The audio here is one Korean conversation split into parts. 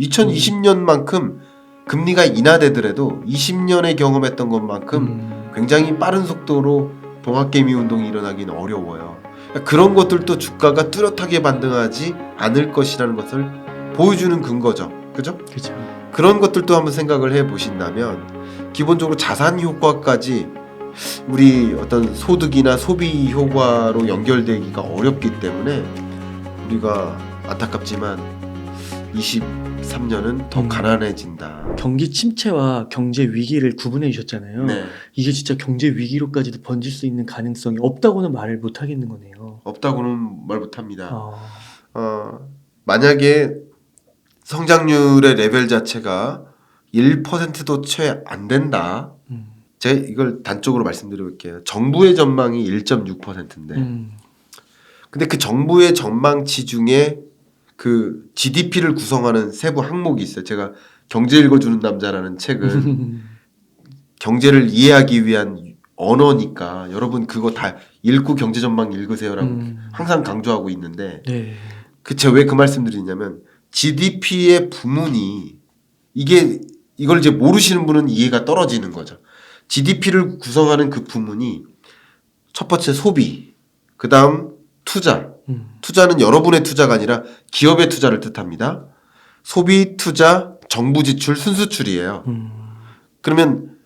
2020년만큼 금리가 인하되더라도 20년에 경험했던 것만큼 굉장히 빠른 속도로 동학개미 운동이 일어나기는 어려워요. 그런 것들도 주가가 뚜렷하게 반등하지 않을 것이라는 것을 보여주는 근거죠. 그죠? 그렇죠. 그런 것들도 한번 생각을 해보신다면 기본적으로 자산 효과까지 우리 어떤 소득이나 소비 효과로 연결되기가 어렵기 때문에 우리가 안타깝지만 23년은 더 가난해진다. 경기 침체와 경제 위기를 구분해 주셨잖아요. 네. 이게 진짜 경제 위기로까지도 번질 수 있는 가능성이 없다고는 말을 못 하겠는 거네요. 없다고는 말 못합니다. 아, 만약에 성장률의 레벨 자체가 1%도 채 안 된다. 제가 이걸 단적으로 말씀드려볼게요. 정부의 전망이 1.6%인데 근데 그 정부의 전망치 중에 그 GDP를 구성하는 세부 항목이 있어요. 제가 경제 읽어주는 남자라는 책은 경제를 이해하기 위한 언어니까 여러분 그거 다 읽고 경제 전망 읽으세요라고 항상 강조하고 있는데 네. 제가 왜 그 말씀드리냐면 GDP의 부문이 이걸 이제 모르시는 분은 이해가 떨어지는 거죠. GDP를 구성하는 그 부문이 첫 번째 소비, 그 다음 투자. 투자는 여러분의 투자가 아니라 기업의 투자를 뜻합니다. 소비, 투자, 정부 지출, 순수출이에요. 그러면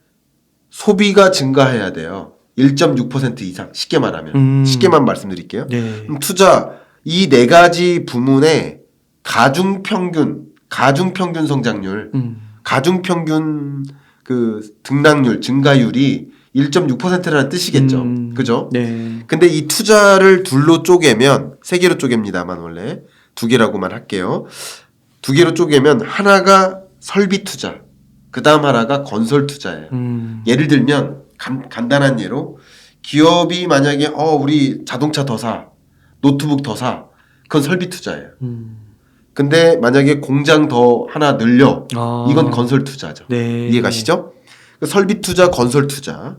소비가 증가해야 돼요. 1.6% 이상. 쉽게 말하면. 쉽게만 말씀드릴게요. 네. 그럼 투자, 이 네 가지 부문의 가중평균 성장률, 가중평균 그 등락률, 증가율이 1.6%라는 뜻이겠죠. 그죠? 네. 근데 이 투자를 둘로 쪼개면, 세 개로 쪼갭니다만 원래 두 개라고만 할게요. 두 개로 쪼개면 하나가 설비 투자, 그 다음 하나가 건설 투자예요. 예를 들면 간단한 예로 기업이 만약에 우리 자동차 더 사, 노트북 더 사, 그건 설비 투자예요. 근데 만약에 공장 더 하나 늘려, 이건 건설 투자죠. 네. 이해가시죠? 설비 투자, 건설 투자.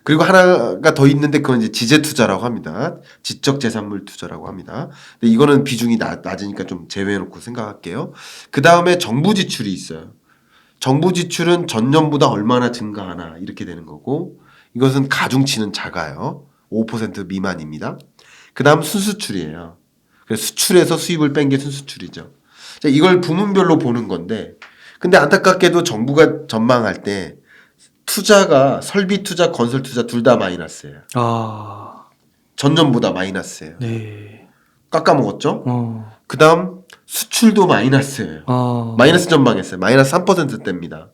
그리고 하나가 더 있는데 그건 이제 지재 투자라고 합니다. 지적 재산물 투자라고 합니다. 근데 이거는 비중이 낮으니까 좀 제외해놓고 생각할게요. 그 다음에 정부 지출이 있어요. 정부 지출은 전년보다 얼마나 증가하나 이렇게 되는 거고 이것은 가중치는 작아요. 5% 미만입니다. 그 다음 순수출이에요. 그래서 수출에서 수입을 뺀 게 순수출이죠. 자, 이걸 부문별로 보는 건데 근데 안타깝게도 정부가 전망할 때 투자가 설비 투자, 건설 투자 둘 다 마이너스예요. 전년보다 마이너스예요. 네. 깎아먹었죠? 그 다음 수출도 마이너스예요. 마이너스 전망했어요. 마이너스 3%대입니다.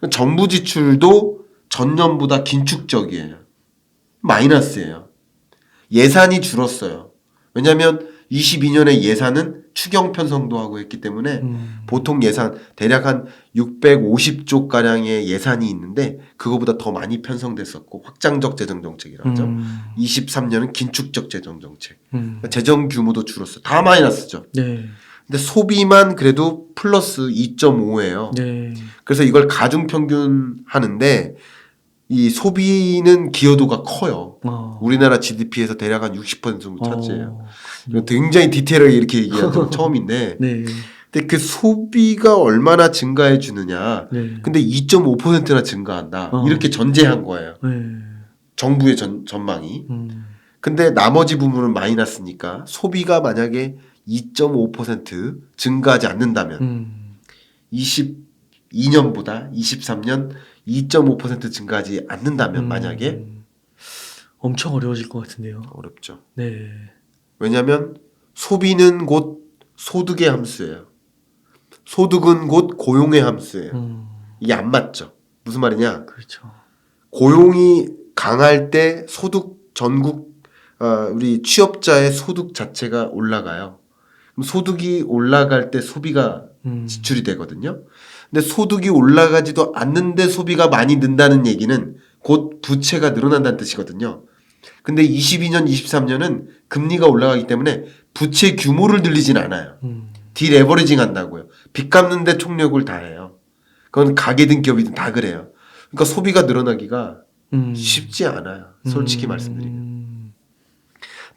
정부 지출도 전년보다 긴축적이에요. 마이너스예요. 예산이 줄었어요. 왜냐하면 22년에 예산은 추경 편성도 하고 했기 때문에 보통 예산 대략 한 650조 가량의 예산이 있는데 그거보다 더 많이 편성됐었고 확장적 재정 정책이라고 하죠. 23년은 긴축적 재정 정책. 그러니까 재정 규모도 줄었어요. 다 마이너스죠. 네. 근데 소비만 그래도 플러스 2.5예요. 네. 그래서 이걸 가중 평균 하는데 이 소비는 기여도가 커요. 우리나라 GDP에서 대략 한 60% 정도 차지해요. 굉장히 디테일하게 이렇게 얘기하는 건 처음인데 네. 근데 그 소비가 얼마나 증가해 주느냐. 네. 근데 2.5%나 증가한다. 이렇게 전제한 거예요. 네. 정부의 전망이. 근데 나머지 부분은 마이너스니까 소비가 만약에 2.5% 증가하지 않는다면 22년보다 23년 2.5% 증가하지 않는다면 만약에 엄청 어려워질 것 같은데요. 어렵죠. 네. 왜냐하면 소비는 곧 소득의 함수예요. 소득은 곧 고용의 함수예요. 이게 안 맞죠. 무슨 말이냐? 그렇죠. 고용이 강할 때 소득 전국 우리 취업자의 소득 자체가 올라가요. 그럼 소득이 올라갈 때 소비가 지출이 되거든요. 근데 소득이 올라가지도 않는데 소비가 많이 는다는 얘기는 곧 부채가 늘어난다는 뜻이거든요. 근데 22년, 23년은 금리가 올라가기 때문에 부채 규모를 늘리진 않아요. 디레버리징 한다고요. 빚 갚는데 총력을 다해요. 그건 가게든 기업이든 다 그래요. 그러니까 소비가 늘어나기가 쉽지 않아요. 솔직히 말씀드리면.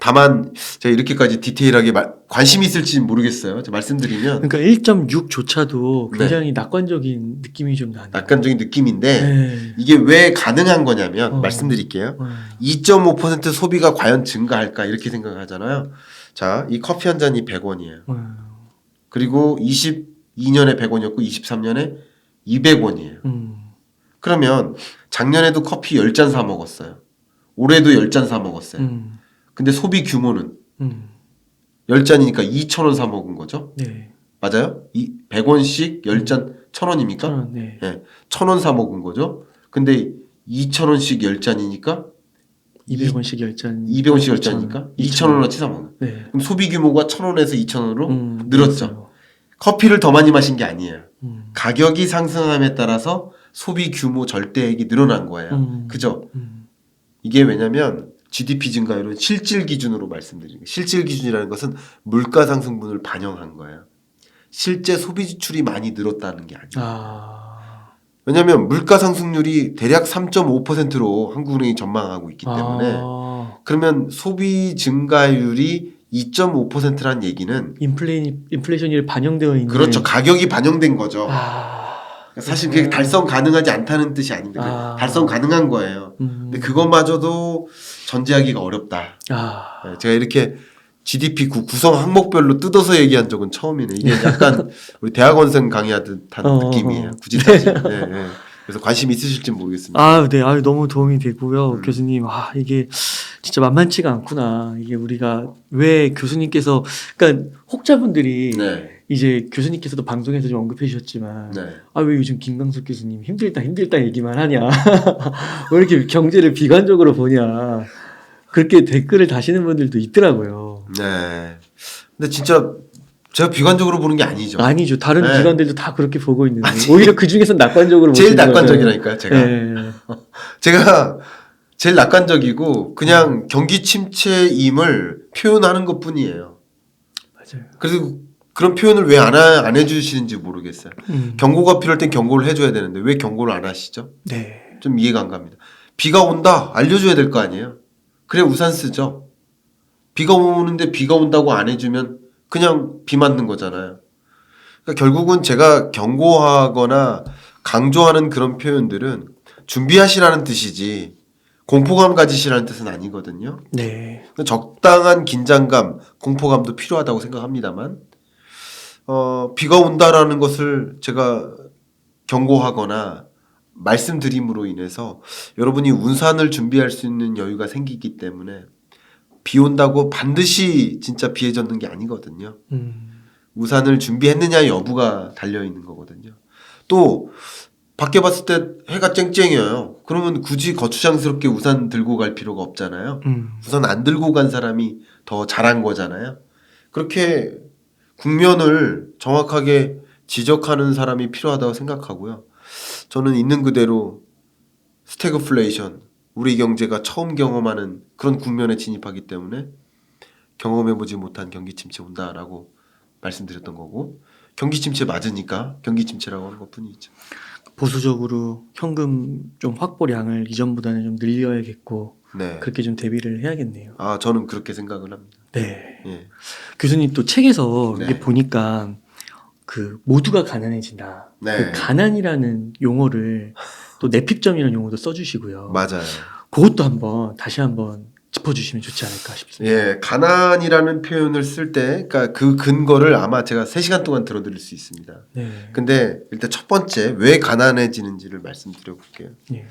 다만 제가 이렇게까지 디테일하게 관심이 있을지 모르겠어요. 제가 말씀드리면 그러니까 1.6조차도 네. 굉장히 낙관적인 느낌이 좀 나네요. 낙관적인 느낌인데 네. 이게 왜 가능한 거냐면 어. 말씀드릴게요. 2.5% 소비가 과연 증가할까 이렇게 생각하잖아요. 자, 이 커피 한 잔이 100원이에요. 그리고 22년에 100원이었고 23년에 200원이에요. 그러면 작년에도 커피 10잔 사 먹었어요. 올해도 10잔 사 먹었어요. 근데 소비 규모는 10잔이니까 2,000원 사 먹은 거죠. 네. 맞아요? 100원씩 10잔 1,000원입니까? 네. 네. 1,000원 사 먹은 거죠. 근데 2,000원씩 10잔이니까 200원씩 10잔. 200원씩 10잔이니까 2,000원어치 사 먹는. 네. 그럼 소비 규모가 1,000원에서 2,000원으로 늘었죠. 늘었어요. 커피를 더 많이 마신 게 아니에요. 가격이 상승함에 따라서 소비 규모 절대액이 늘어난 거예요. 그죠? 이게 왜냐면 GDP 증가율은 실질 기준으로 말씀드리는 거예요. 실질 기준이라는 것은 물가 상승분을 반영한 거예요. 실제 소비 지출이 많이 늘었다는 게 아니에요. 왜냐면 물가 상승률이 대략 3.5%로 한국은행이 전망하고 있기 때문에 그러면 소비 증가율이 2.5%란 얘기는 인플레이션이 반영되어 있는. 그렇죠. 가격이 반영된 거죠. 사실 그게 달성 가능하지 않다는 뜻이 아닌데 달성 가능한 거예요. 근데 그것마저도 전제하기가 어렵다. 네, 제가 이렇게 GDP 구성 항목별로 뜯어서 얘기한 적은 처음이네. 이게 약간 우리 대학원생 강의하듯 한 느낌이에요. 굳이 따지면. 네, 네. 그래서 관심 있으실지 모르겠습니다. 네. 너무 도움이 되고요. 교수님, 이게 진짜 만만치가 않구나. 이게 우리가 왜 교수님께서, 그러니까 혹자분들이 네. 이제 교수님께서도 방송에서 좀 언급해 주셨지만, 네. 왜 요즘 김광석 교수님 힘들다 얘기만 하냐. 왜 이렇게 경제를 비관적으로 보냐. 그렇게 댓글을 다시는 분들도 있더라고요. 네. 근데 진짜 제가 비관적으로 보는 게 아니죠. 아니죠. 다른 네. 기관들도 다 그렇게 보고 있는데 오히려 그 중에서 낙관적으로 제일 보시는 낙관적이라니까요, 제가. 네. 제가 제일 낙관적이고 그냥 경기 침체임을 표현하는 것뿐이에요. 맞아요. 그래서 그런 표현을 왜 안 해주시는지 모르겠어요. 경고가 필요할 땐 경고를 해줘야 되는데 왜 경고를 안 하시죠? 네. 좀 이해가 안 갑니다. 비가 온다 알려줘야 될 거 아니에요. 그래 우산 쓰죠. 비가 오는데 비가 온다고 안 해주면 그냥 비 맞는 거잖아요. 그러니까 결국은 제가 경고하거나 강조하는 그런 표현들은 준비하시라는 뜻이지 공포감 가지시라는 뜻은 아니거든요. 네. 적당한 긴장감, 공포감도 필요하다고 생각합니다만 비가 온다라는 것을 제가 경고하거나 말씀드림으로 인해서 여러분이 우산을 준비할 수 있는 여유가 생기기 때문에 비 온다고 반드시 진짜 비에 젖는 게 아니거든요. 우산을 준비했느냐 여부가 달려있는 거거든요. 또 밖에 봤을 때 해가 쨍쨍해요. 그러면 굳이 거추장스럽게 우산 들고 갈 필요가 없잖아요. 우산 안 들고 간 사람이 더 잘한 거잖아요. 그렇게 국면을 정확하게 지적하는 사람이 필요하다고 생각하고요. 저는 있는 그대로 스태그플레이션, 우리 경제가 처음 경험하는 그런 국면에 진입하기 때문에 경험해보지 못한 경기 침체 온다라고 말씀드렸던 거고 경기 침체 맞으니까 경기 침체라고 하는 것뿐이죠. 보수적으로 현금 좀 확보량을 이전보다는 좀 늘려야겠고 네. 그렇게 좀 대비를 해야겠네요. 저는 그렇게 생각을 합니다. 네. 예. 교수님 또 책에서 네. 이게 보니까 그 모두가 가난해진다. 네. 그 가난이라는 용어를 또 내핍점이라는 용어도 써주시고요. 맞아요. 그것도 다시 한번 짚어주시면 좋지 않을까 싶습니다. 예, 가난이라는 표현을 쓸 때, 그러니까 그 근거를 아마 제가 3시간 동안 들어드릴 수 있습니다. 네. 근데 일단 첫 번째 왜 가난해지는지를 말씀드려 볼게요. 네.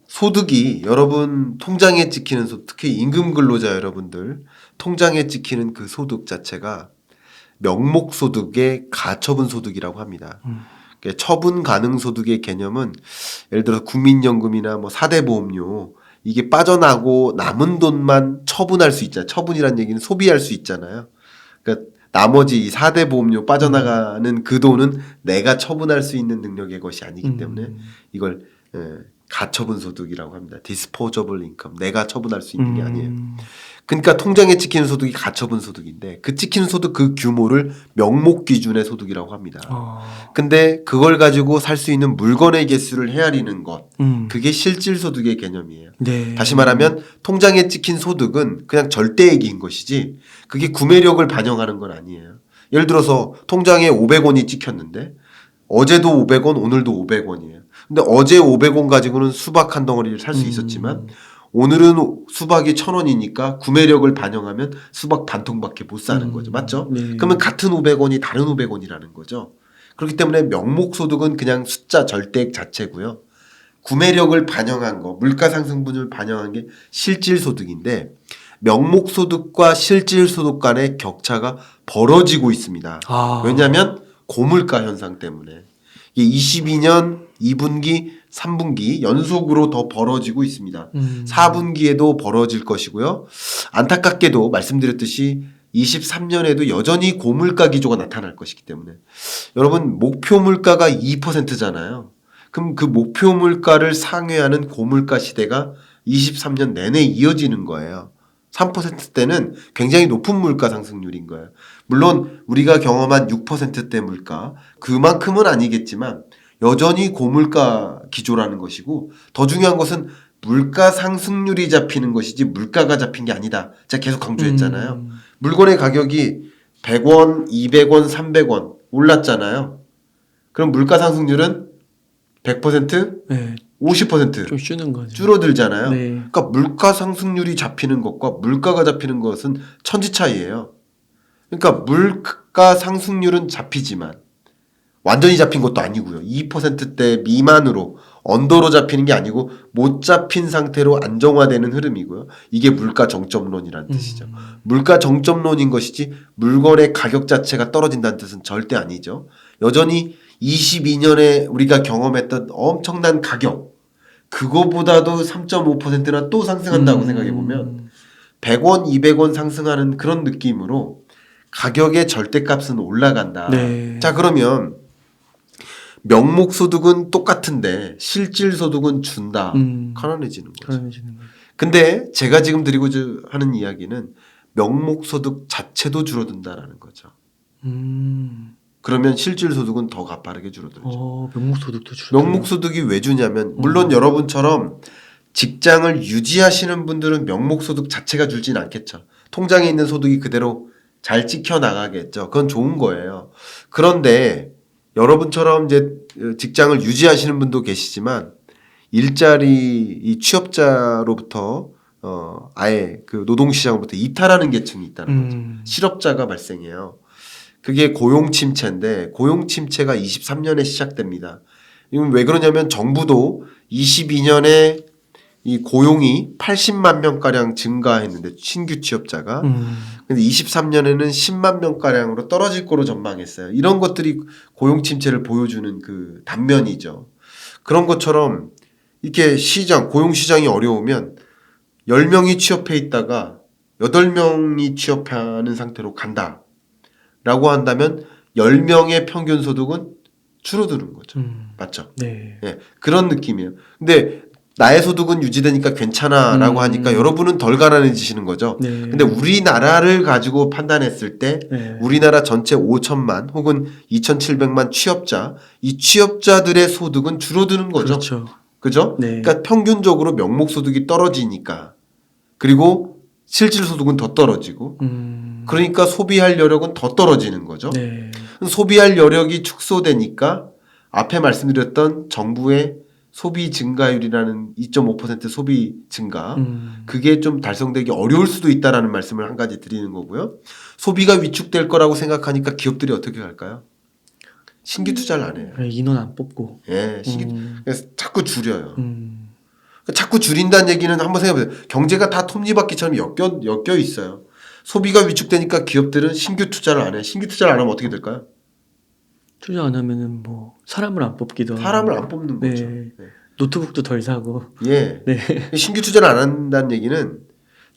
소득이 여러분 통장에 찍히는 소득, 특히 임금 근로자 여러분들 통장에 찍히는 그 소득 자체가 명목 소득의 가처분 소득이라고 합니다. 처분 가능 소득의 개념은 예를 들어 국민연금이나 뭐 4대 보험료 이게 빠져나고 남은 돈만 처분할 수 있잖아요. 처분이란 얘기는 소비할 수 있잖아요. 그러니까 나머지 이 4대 보험료 빠져나가는 그 돈은 내가 처분할 수 있는 능력의 것이 아니기 때문에 이걸 가처분 소득이라고 합니다. disposable income. 내가 처분할 수 있는 게 아니에요. 그러니까 통장에 찍히는 소득이 가처분 소득인데 그 찍히는 소득 그 규모를 명목 기준의 소득이라고 합니다. 근데 그걸 가지고 살 수 있는 물건의 개수를 헤아리는 것. 그게 실질 소득의 개념이에요. 네. 다시 말하면 통장에 찍힌 소득은 그냥 절대액인 것이지 그게 구매력을 반영하는 건 아니에요. 예를 들어서 통장에 500원이 찍혔는데 어제도 500원, 오늘도 500원이에요. 근데 어제 500원 가지고는 수박 한 덩어리를 살 수 있었지만 오늘은 수박이 1,000원이니까 구매력을 반영하면 수박 반 통밖에 못 사는 거죠. 맞죠? 네. 그러면 같은 500원이 다른 500원이라는 거죠. 그렇기 때문에 명목소득은 그냥 숫자 절대액 자체고요. 구매력을 반영한 거, 물가상승분을 반영한 게 실질소득인데 명목소득과 실질소득 간의 격차가 벌어지고 있습니다. 왜냐하면 고물가 현상 때문에. 이게 22년 2분기, 3분기 연속으로 더 벌어지고 있습니다. 4분기에도 벌어질 것이고요. 안타깝게도 말씀드렸듯이 23년에도 여전히 고물가 기조가 나타날 것이기 때문에 여러분 목표 물가가 2%잖아요. 그럼 그 목표 물가를 상회하는 고물가 시대가 23년 내내 이어지는 거예요. 3%대는 굉장히 높은 물가 상승률인 거예요. 물론 우리가 경험한 6%대 물가 그만큼은 아니겠지만 여전히 고물가 기조라는 것이고 더 중요한 것은 물가 상승률이 잡히는 것이지 물가가 잡힌 게 아니다. 제가 계속 강조했잖아요. 물건의 가격이 100원, 200원, 300원 올랐잖아요. 그럼 물가 상승률은 100%? 네. 50% 좀 쉬는 거죠. 줄어들잖아요. 네. 그러니까 물가 상승률이 잡히는 것과 물가가 잡히는 것은 천지 차이예요. 그러니까 물가 상승률은 잡히지만 완전히 잡힌 것도 아니고요. 2%대 미만으로 언더로 잡히는 게 아니고 못 잡힌 상태로 안정화되는 흐름이고요. 이게 물가 정점론이라는 뜻이죠. 물가 정점론인 것이지 물건의 가격 자체가 떨어진다는 뜻은 절대 아니죠. 여전히 22년에 우리가 경험했던 엄청난 가격 그거보다도 3.5%나 또 상승한다고 생각해 보면 100원, 200원 상승하는 그런 느낌으로 가격의 절대값은 올라간다. 네. 자 그러면 명목소득은 똑같은데 실질소득은 준다. 가난해지는 거죠. 가난해지는 거죠. 근데 제가 지금 드리고 하는 이야기는 명목소득 자체도 줄어든다라는 거죠. 그러면 실질소득은 더 가파르게 줄어들죠. 명목소득도 줄어요. 명목소득이 왜 주냐면 물론 여러분처럼 직장을 유지하시는 분들은 명목소득 자체가 줄진 않겠죠. 통장에 있는 소득이 그대로 잘 찍혀 나가겠죠. 그건 좋은 거예요. 그런데 여러분처럼 이제 직장을 유지하시는 분도 계시지만 일자리 이 취업자로부터 아예 그 노동시장으로부터 이탈하는 계층이 있다는 거죠. 실업자가 발생해요. 그게 고용 침체인데 고용 침체가 23년에 시작됩니다. 이건 왜 그러냐면 정부도 22년에 이 고용이 80만 명가량 증가했는데 신규 취업자가 근데 23년에는 10만 명가량으로 떨어질 거로 전망했어요. 이런 것들이 고용 침체를 보여주는 그 단면이죠. 그런 것처럼 이렇게 고용 시장이 어려우면 10명이 취업해 있다가 8명이 취업하는 상태로 간다. 라고 한다면 10명의 평균 소득은 줄어드는 거죠. 맞죠? 네. 예, 그런 느낌이에요. 근데 나의 소득은 유지되니까 괜찮아 라고 하니까 여러분은 덜 가난해지시는 거죠. 네. 근데 우리나라를 가지고 판단했을 때 네. 우리나라 전체 5천만 혹은 2,700만 취업자 이 취업자들의 소득은 줄어드는 거죠. 그렇죠. 그죠? 네. 그러니까 평균적으로 명목소득이 떨어지니까 그리고 실질소득은 더 떨어지고 그러니까 소비할 여력은 더 떨어지는 거죠. 네. 소비할 여력이 축소되니까 앞에 말씀드렸던 정부의 소비 증가율이라는 2.5% 소비 증가 그게 좀 달성되기 어려울 수도 있다라는 말씀을 한 가지 드리는 거고요. 소비가 위축될 거라고 생각하니까 기업들이 어떻게 할까요? 신규 투자를 안 해요. 인원 안 뽑고. 예, 그래서 자꾸 줄여요. 자꾸 줄인다는 얘기는 한번 생각해보세요. 경제가 다 톱니바퀴처럼 엮여 있어요. 소비가 위축되니까 기업들은 신규 투자를 안 해. 신규 투자를 안 하면 어떻게 될까요? 투자 안 하면은 뭐 사람을 안 뽑기도 하고. 사람을 안 뽑는 네. 거죠. 네. 노트북도 덜 사고. 예. 네. 신규 투자를 안 한다는 얘기는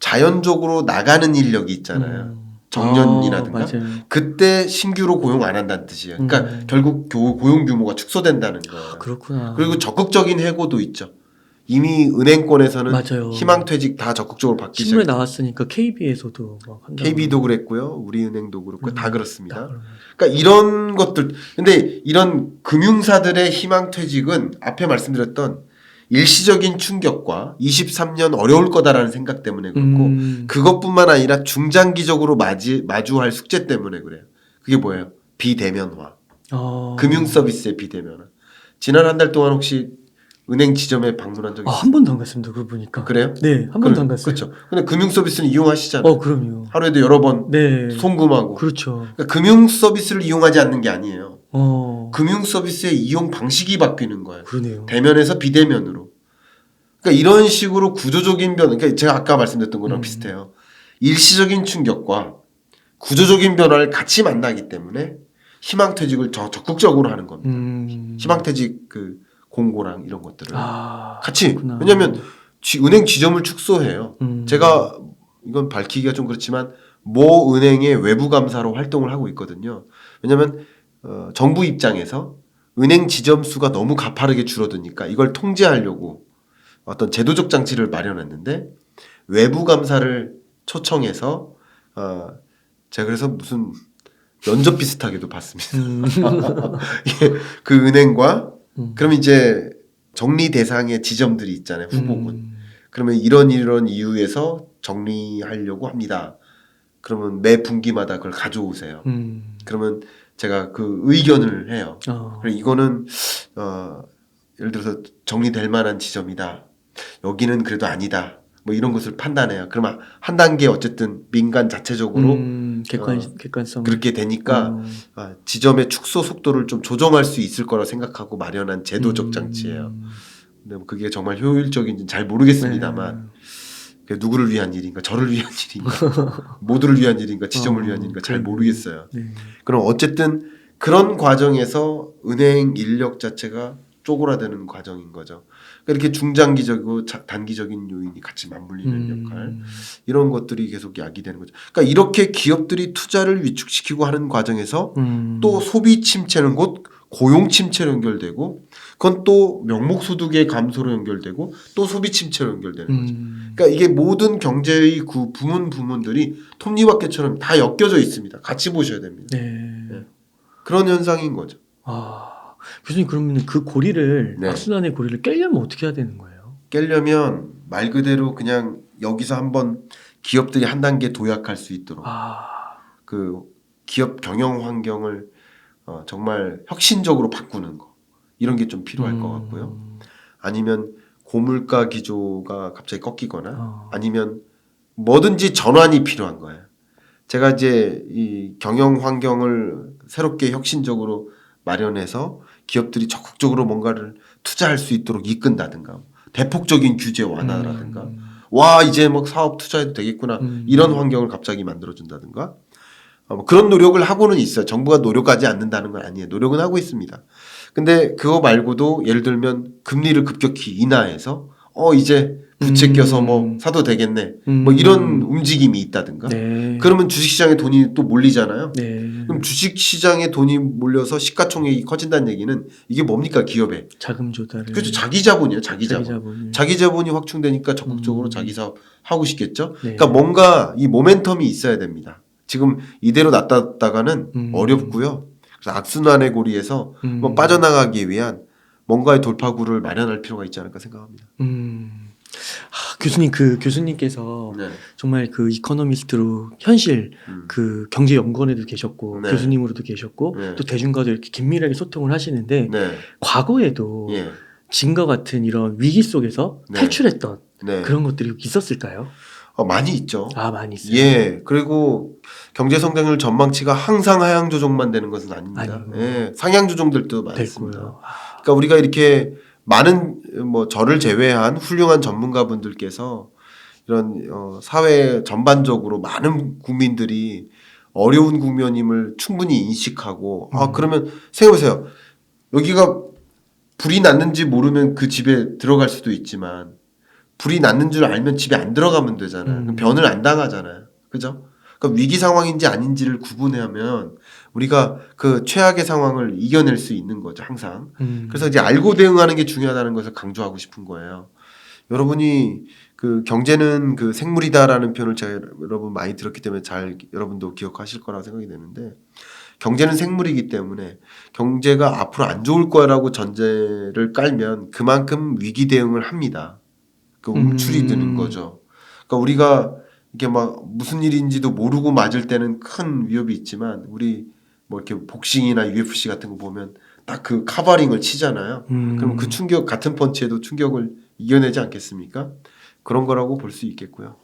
자연적으로 나가는 인력이 있잖아요. 정년이라든가. 맞아요. 그때 신규로 고용 안 한다는 뜻이에요. 그러니까 결국 고용 규모가 축소된다는 거예요. 그렇구나. 그리고 적극적인 해고도 있죠. 이미 은행권에서는 맞아요. 희망퇴직 다 적극적으로 받기 신문에 시작했어요. 나왔으니까 KB에서도 막 한다고. KB도 그랬고요. 우리은행도 그렇고 다 다 그렇습니다. 그런 그러니까 이런 것들 근데 이런 금융사들의 희망퇴직은 앞에 말씀드렸던 일시적인 충격과 23년 어려울 거다라는 생각 때문에 그렇고 그것뿐만 아니라 중장기적으로 마주할 숙제 때문에 그래요. 그게 뭐예요? 비대면화. 금융 서비스의 비대면화. 지난 한 달 동안 혹시 은행 지점에 방문한 적이 있어요? 한 번도 안 갔습니다. 그거 보니까. 그래요? 네, 한 번도 안 갔어요. 그렇죠. 근데 금융 서비스는 이용하시잖아요. 그럼요. 하루에도 여러 번 네. 송금하고. 그렇죠. 그러니까 금융 서비스를 이용하지 않는 게 아니에요. 금융 서비스의 이용 방식이 바뀌는 거예요. 그러네요. 대면에서 비대면으로. 그러니까 이런 식으로 구조적인 변화, 그러니까 제가 아까 말씀드렸던 거랑 비슷해요. 일시적인 충격과 구조적인 변화를 같이 만나기 때문에 희망퇴직을 적극적으로 하는 겁니다. 희망퇴직 그 공고랑 이런 것들을 같이. 그렇구나. 왜냐하면 은행 지점을 축소해요. 제가 이건 밝히기가 좀 그렇지만 모 은행의 외부 감사로 활동을 하고 있거든요. 왜냐하면 정부 입장에서 은행 지점 수가 너무 가파르게 줄어드니까 이걸 통제하려고 어떤 제도적 장치를 마련했는데 외부 감사를 초청해서 제가 그래서 무슨 면접 비슷하게도 봤습니다. 예, 그 은행과 그럼 이제 정리 대상의 지점들이 있잖아요. 후보군. 그러면 이런 이유에서 정리하려고 합니다. 그러면 매 분기마다 그걸 가져오세요. 그러면 제가 그 의견을 해요. 그리고 이거는 예를 들어서 정리될 만한 지점이다. 여기는 그래도 아니다. 뭐 이런 것을 판단해요. 그러면 한 단계 어쨌든 민간 자체적으로 객관성 그렇게 되니까 지점의 축소 속도를 좀 조정할 수 있을 거라 생각하고 마련한 제도적 장치예요. 근데 뭐 그게 정말 효율적인지는 잘 모르겠습니다만 그게 누구를 위한 일인가, 저를 위한 일인가, 모두를 위한 일인가, 지점을 위한 일인가 잘 모르겠어요. 그럼 어쨌든 그런 과정에서 은행 인력 자체가 쪼그라드는 과정인 거죠. 그러니까 이렇게 중장기적이고 단기적인 요인이 같이 맞물리는 역할 이런 것들이 계속 야기되는 거죠. 그러니까 이렇게 기업들이 투자를 위축시키고 하는 과정에서 또 소비 침체는 곧 고용 침체로 연결되고 그건 또 명목소득의 감소로 연결되고 또 소비 침체로 연결되는 거죠. 그러니까 이게 모든 경제의 그 부문들이 톱니바퀴처럼 다 엮여져 있습니다. 같이 보셔야 됩니다. 네. 그런 현상인 거죠. 교수님 그러면 그 고리를 네. 악순환의 고리를 깨려면 어떻게 해야 되는 거예요? 깨려면 말 그대로 그냥 여기서 한번 기업들이 한 단계 도약할 수 있도록 그 기업 경영 환경을 정말 혁신적으로 바꾸는 거 이런 게 좀 필요할 것 같고요. 아니면 고물가 기조가 갑자기 꺾이거나 아니면 뭐든지 전환이 필요한 거예요. 제가 이제 이 경영 환경을 새롭게 혁신적으로 마련해서 기업들이 적극적으로 뭔가를 투자할 수 있도록 이끈다든가 대폭적인 규제 완화라든가 와 이제 막 사업 투자해도 되겠구나 이런 환경을 갑자기 만들어준다든가 뭐 그런 노력을 하고는 있어요. 정부가 노력하지 않는다는 건 아니에요. 노력은 하고 있습니다. 근데 그거 말고도 예를 들면 금리를 급격히 인하해서 이제 부채 껴서 뭐 사도 되겠네. 뭐 이런 움직임이 있다든가. 그러면 주식시장에 돈이 또 몰리잖아요. 그럼 주식시장에 돈이 몰려서 시가총액이 커진다는 얘기는 이게 뭡니까 기업에. 자금 조달을. 그렇죠. 자기 자본이에요. 자기 자본이 확충되니까 적극적으로 자기 사업 하고 싶겠죠. 그러니까 뭔가 이 모멘텀이 있어야 됩니다. 지금 이대로 놨다가는 어렵고요. 그래서 악순환의 고리에서 뭐 빠져나가기 위한 뭔가의 돌파구를 마련할 필요가 있지 않을까 생각합니다. 교수님 교수님께서 정말 그 이코노미스트로 현실 그 경제연구원에도 계셨고 교수님으로도 계셨고 또 대중과도 이렇게 긴밀하게 소통을 하시는데 과거에도 지금과 같은 이런 위기 속에서 탈출했던 그런 것들이 있었을까요? 많이 있죠. 많이 있어요. 예. 그리고 경제 성장률 전망치가 항상 하향 조정만 되는 것은 아닙니다. 예. 상향 조정들도 많습니다. 그러니까 우리가 이렇게 많은 뭐 저를 제외한 훌륭한 전문가분들께서 이런 사회 전반적으로 많은 국민들이 어려운 국면임을 충분히 인식하고 그러면 생각해보세요. 여기가 불이 났는지 모르면 그 집에 들어갈 수도 있지만 불이 났는 줄 알면 집에 안 들어가면 되잖아요. 그럼 변을 안 당하잖아요. 그죠? 그러니까 위기 상황인지 아닌지를 구분하면 우리가 그 최악의 상황을 이겨낼 수 있는 거죠. 항상. 그래서 이제 알고 대응하는 게 중요하다는 것을 강조하고 싶은 거예요. 여러분이 그 경제는 그 생물이다라는 표현을 제가 여러분 많이 들었기 때문에 잘 여러분도 기억하실 거라고 생각이 되는데 경제는 생물이기 때문에 경제가 앞으로 안 좋을 거라고 전제를 깔면 그만큼 위기 대응을 합니다. 그 움츠리 드는 거죠. 그러니까 우리가 이게 막 무슨 일인지도 모르고 맞을 때는 큰 위협이 있지만 우리 뭐 이렇게 복싱이나 UFC 같은 거 보면 딱 그 카바링을 치잖아요. 그럼 그 충격 같은 펀치에도 충격을 이겨내지 않겠습니까? 그런 거라고 볼 수 있겠고요.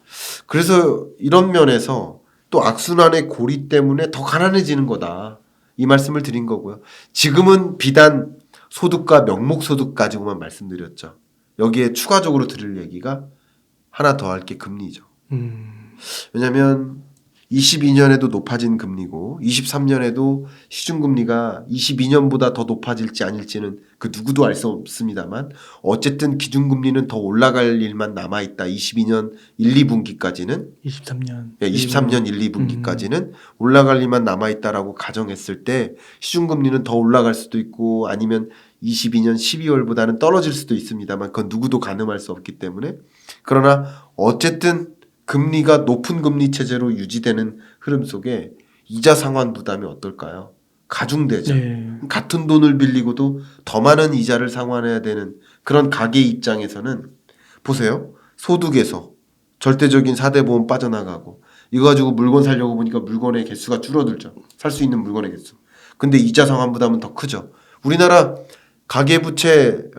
그래서 이런 면에서 또 악순환의 고리 때문에 더 가난해지는 거다. 이 말씀을 드린 거고요. 지금은 비단 소득과 명목소득 가지고만 말씀드렸죠. 여기에 추가적으로 드릴 얘기가 하나 더 할 게 금리죠. 왜냐하면 22년에도 높아진 금리고 23년에도 시중금리가 22년보다 더 높아질지 아닐지는 그 누구도 알 수 없습니다만 어쨌든 기준금리는 더 올라갈 일만 남아있다. 22년 1, 2분기까지는 23년. 네, 23년 1, 2분기까지는 올라갈 일만 남아있다라고 가정했을 때 시중금리는 더 올라갈 수도 있고 아니면 22년 12월보다는 떨어질 수도 있습니다만 그건 누구도 가늠할 수 없기 때문에 그러나 어쨌든 금리가 높은 금리 체제로 유지되는 흐름 속에 이자 상환 부담이 어떨까요? 가중되죠. 네. 같은 돈을 빌리고도 더 많은 이자를 상환해야 되는 그런 가계 입장에서는 보세요. 소득에서 절대적인 4대 보험 빠져나가고 이거 가지고 물건 사려고 보니까 물건의 개수가 줄어들죠. 살 수 있는 물건의 개수. 근데 이자 상환 부담은 더 크죠. 우리나라 가계부채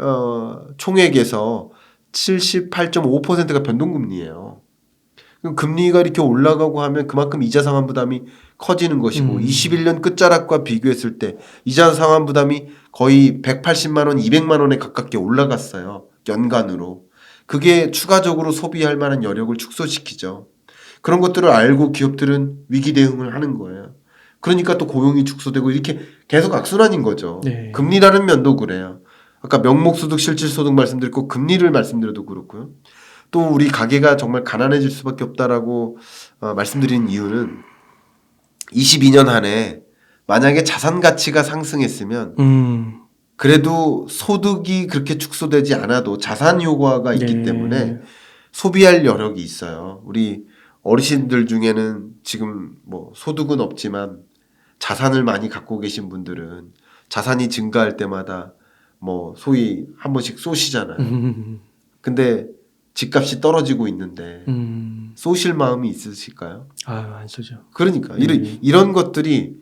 총액에서 78.5%가 변동금리예요. 금리가 이렇게 올라가고 하면 그만큼 이자 상환 부담이 커지는 것이고 21년 끝자락과 비교했을 때 이자 상환 부담이 거의 180만 원, 200만 원에 가깝게 올라갔어요. 연간으로. 그게 추가적으로 소비할 만한 여력을 축소시키죠. 그런 것들을 알고 기업들은 위기 대응을 하는 거예요. 그러니까 또 고용이 축소되고 이렇게 계속 악순환인 거죠. 네. 금리라는 면도 그래요. 아까 명목소득, 실질소득 말씀드렸고 금리를 말씀드려도 그렇고요. 또 우리 가계가 정말 가난해질 수밖에 없다라고 말씀드린 이유는 22년 한 해 만약에 자산 가치가 상승했으면 그래도 소득이 그렇게 축소되지 않아도 자산 효과가 있기 네. 때문에 소비할 여력이 있어요. 우리 어르신들 중에는 지금 뭐 소득은 없지만 자산을 많이 갖고 계신 분들은 자산이 증가할 때마다 뭐 소위 한 번씩 쏘시잖아요. 근데 집값이 떨어지고 있는데 쏘실 마음이 있으실까요? 안 쓰죠. 그러니까 이런 것들이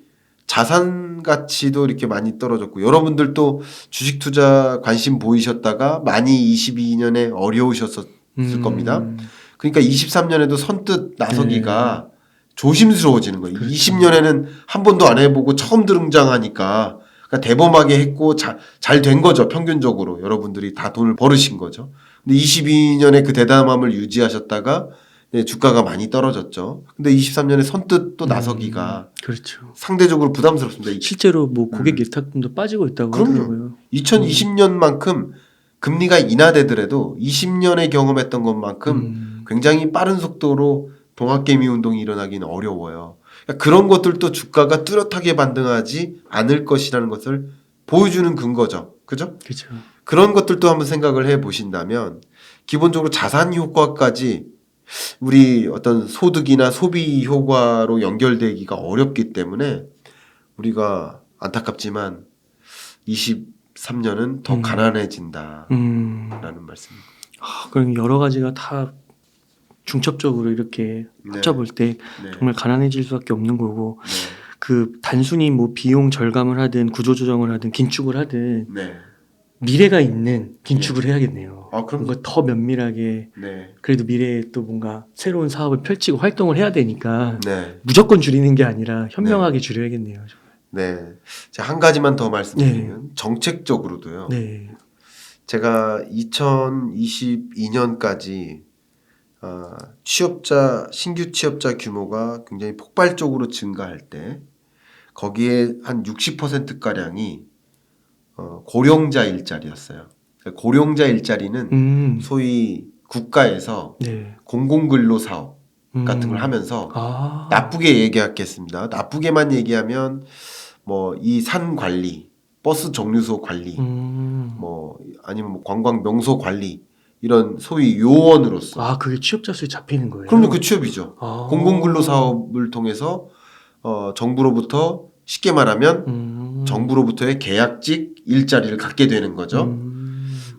자산 가치도 이렇게 많이 떨어졌고 여러분들도 주식 투자 관심 보이셨다가 많이 22년에 어려우셨을 겁니다. 그러니까 23년에도 선뜻 나서기가 조심스러워지는 거예요. 그렇죠. 20년에는 한 번도 안 해보고 처음 등장하니까 그러니까 대범하게 했고 잘 된 거죠. 평균적으로 여러분들이 다 돈을 벌으신 거죠. 근데 22년에 그 대담함을 유지하셨다가 주가가 많이 떨어졌죠. 근데 23년에 선뜻 또 나서기가 그렇죠. 상대적으로 부담스럽습니다. 실제로 뭐 고객 예탁금도 빠지고 있다고 하더라고요. 2020년만큼 금리가 인하되더라도 20년에 경험했던 것만큼 굉장히 빠른 속도로 동학개미 운동이 일어나기는 어려워요. 그러니까 그런 것들도 주가가 뚜렷하게 반등하지 않을 것이라는 것을 보여주는 근거죠. 그죠? 그렇죠. 그런 것들도 한번 생각을 해 보신다면 기본적으로 자산 효과까지 우리 어떤 소득이나 소비 효과로 연결되기가 어렵기 때문에 우리가 안타깝지만 23년은 더 가난해진다라는 말씀입니다. 그럼 여러 가지가 다 중첩적으로 이렇게 합쳐볼 때 정말 가난해질 수밖에 없는 거고 그 단순히 뭐 비용 절감을 하든 구조조정을 하든 긴축을 하든 미래가 있는 긴축을 해야겠네요. 뭔가 더 면밀하게 그래도 미래에 또 뭔가 새로운 사업을 펼치고 활동을 해야 되니까 무조건 줄이는 게 아니라 현명하게 줄여야겠네요. 정말. 네, 제가 한 가지만 더 말씀드리면 정책적으로도요. 제가 2022년까지 신규 취업자 규모가 굉장히 폭발적으로 증가할 때 거기에 한 60%가량이 고령자 일자리였어요. 고령자 일자리는 소위 국가에서 공공근로 사업 같은 걸 하면서 나쁘게 얘기하겠습니다. 나쁘게만 얘기하면 뭐 이 산 관리, 버스 정류소 관리, 뭐 아니면 뭐 관광 명소 관리 이런 소위 요원으로서. 아, 그게 취업자 수에 잡히는 거예요? 그럼요, 그 취업이죠. 아. 공공근로 사업을 통해서 정부로부터 쉽게 말하면 정부로부터의 계약직 일자리를 갖게 되는 거죠.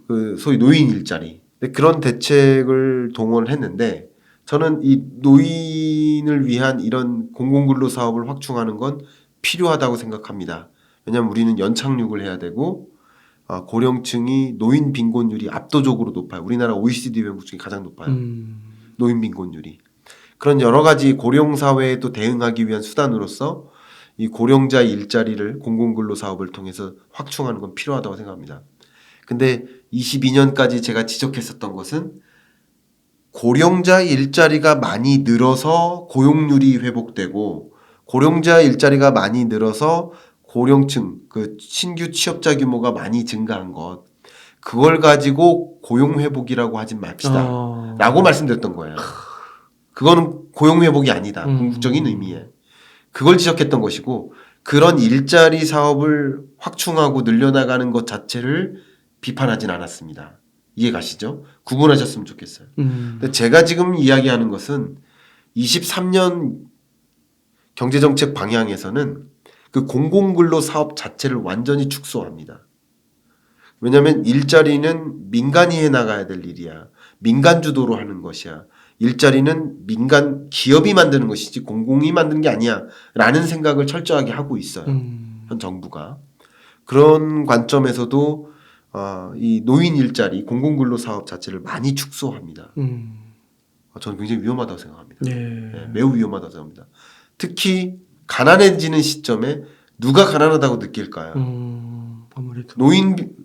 그 소위 노인 일자리. 근데 그런 대책을 동원을 했는데 저는 이 노인을 위한 이런 공공근로 사업을 확충하는 건 필요하다고 생각합니다. 왜냐하면 우리는 연착륙을 해야 되고 고령층이 노인 빈곤율이 압도적으로 높아요. 우리나라 OECD 회원국 중에 가장 높아요. 노인 빈곤율이. 그런 여러 가지 고령 사회에 또 대응하기 위한 수단으로서 이 고령자 일자리를 공공근로 사업을 통해서 확충하는 건 필요하다고 생각합니다. 근데 22년까지 제가 지적했었던 것은 고령자 일자리가 많이 늘어서 고용률이 회복되고 고령자 일자리가 많이 늘어서 고령층 그 신규 취업자 규모가 많이 증가한 것 그걸 가지고 고용 회복이라고 하지 맙시다 라고 말씀드렸던 거예요. 그거는 고용 회복이 아니다. 궁극적인 의미에. 그걸 지적했던 것이고 그런 일자리 사업을 확충하고 늘려나가는 것 자체를 비판하진 않았습니다. 이해가시죠? 구분하셨으면 좋겠어요. 근데 제가 지금 이야기하는 것은 23년 경제정책 방향에서는 그 공공근로 사업 자체를 완전히 축소합니다. 왜냐하면 일자리는 민간이 해나가야 될 일이야. 민간 주도로 하는 것이야. 일자리는 민간 기업이 만드는 것이지 공공이 만드는 게 아니야 라는 생각을 철저하게 하고 있어요. 현 정부가. 그런 관점에서도 이 노인 일자리 공공근로 사업 자체를 많이 축소합니다. 저는 굉장히 위험하다고 생각합니다. 네, 매우 위험하다고 생각합니다. 특히 가난해지는 시점에 누가 가난하다고 느낄까요? 아무래도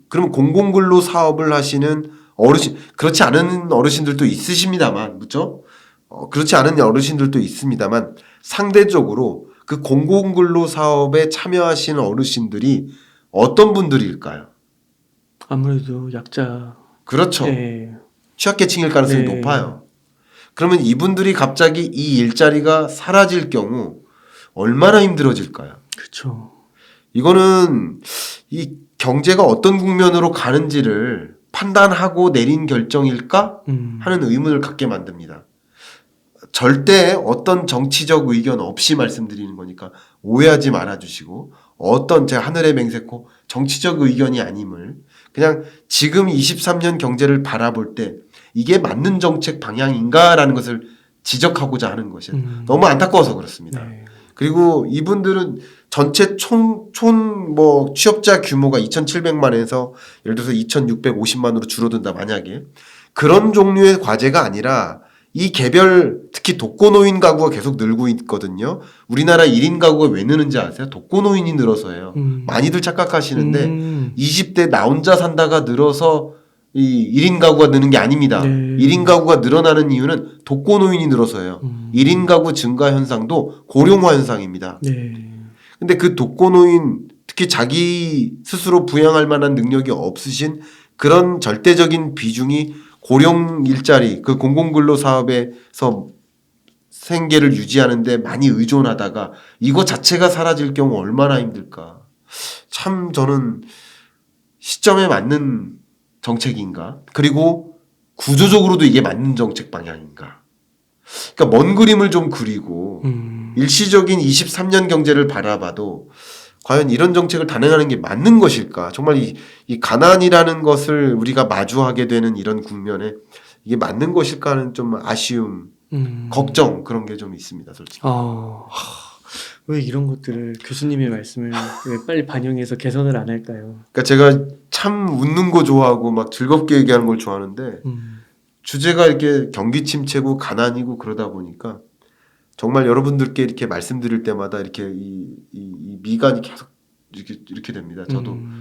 그러면 공공근로 사업을 하시는 어르신 그렇지 않은 어르신들도 있으십니다만 그렇죠? 그렇지 않은 어르신들도 있습니다만 상대적으로 그 공공근로 사업에 참여하시는 어르신들이 어떤 분들일까요? 아무래도 약자. 그렇죠. 네. 취약계층일 가능성이 높아요. 그러면 이분들이 갑자기 이 일자리가 사라질 경우 얼마나 힘들어질까요? 그렇죠. 이거는 이 경제가 어떤 국면으로 가는지를 판단하고 내린 결정일까 하는 의문을 갖게 만듭니다. 절대 어떤 정치적 의견 없이 말씀드리는 거니까 오해하지 말아주시고 어떤 제 하늘의 맹세코 정치적 의견이 아님을 그냥 지금 23년 경제를 바라볼 때 이게 맞는 정책 방향인가라는 것을 지적하고자 하는 것이 너무 안타까워서 그렇습니다. 네. 그리고 이분들은 전체 총 취업자 규모가 2,700만에서 예를 들어서 2,650만으로 줄어든다 만약에 그런 종류의 과제가 아니라 이 개별 특히 독거노인 가구가 계속 늘고 있거든요. 우리나라 1인 가구가 왜 느는지 아세요? 독거노인이 늘어서예요. 많이들 착각하시는데 20대 나 혼자 산다가 늘어서 이 1인 가구가 느는 게 아닙니다. 네. 1인 가구가 늘어나는 이유는 독거노인이 늘어서예요. 1인 가구 증가 현상도 고령화 현상입니다. 네. 근데 그 독거노인 특히 자기 스스로 부양할 만한 능력이 없으신 그런 절대적인 비중이 고령 일자리 그 공공근로 사업에서 생계를 유지하는데 많이 의존하다가 이거 자체가 사라질 경우 얼마나 힘들까. 참 저는 시점에 맞는 정책인가? 그리고 구조적으로도 이게 맞는 정책 방향인가? 그러니까 먼 그림을 좀 그리고 일시적인 23년 경제를 바라봐도 과연 이런 정책을 단행하는 게 맞는 것일까? 정말 이 가난이라는 것을 우리가 마주하게 되는 이런 국면에 이게 맞는 것일까 하는 좀 아쉬움, 걱정 그런 게 좀 있습니다, 솔직히. 왜 이런 것들을 교수님의 말씀을 왜 빨리 반영해서 개선을 안 할까요? 그러니까 제가 참 웃는 거 좋아하고 막 즐겁게 얘기하는 걸 좋아하는데 주제가 이렇게 경기 침체고 가난이고 그러다 보니까 정말 여러분들께 이렇게 말씀드릴 때마다 이렇게 이 미간이 계속 이렇게 됩니다.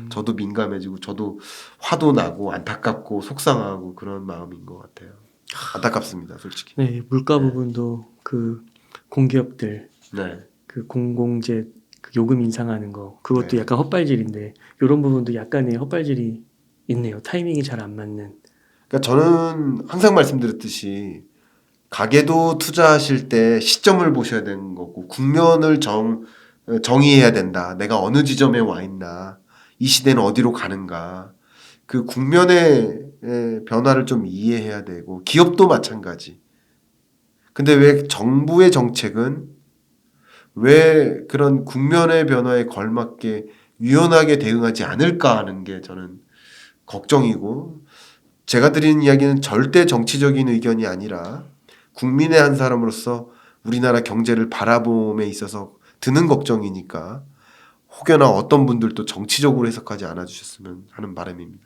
저도 민감해지고 저도 화도 나고 안타깝고 속상하고 그런 마음인 것 같아요. 안타깝습니다, 솔직히. 네, 물가 부분도 그 공기업들, 네. 그 공공재 그 요금 인상하는 거 그것도 네. 약간 헛발질인데 이런 부분도 약간의 헛발질이 있네요. 타이밍이 잘 안 맞는. 그러니까 저는 항상 말씀드렸듯이 가계도 투자하실 때 시점을 보셔야 되는 거고 국면을 정의해야 된다. 내가 어느 지점에 와 있나. 이 시대는 어디로 가는가. 그 국면에 변화를 좀 이해해야 되고 기업도 마찬가지. 근데 왜 정부의 정책은 왜 그런 국면의 변화에 걸맞게 유연하게 대응하지 않을까 하는 게 저는 걱정이고, 제가 드리는 이야기는 절대 정치적인 의견이 아니라 국민의 한 사람으로서 우리나라 경제를 바라봄에 있어서 드는 걱정이니까 혹여나 어떤 분들도 정치적으로 해석하지 않아 주셨으면 하는 바람입니다.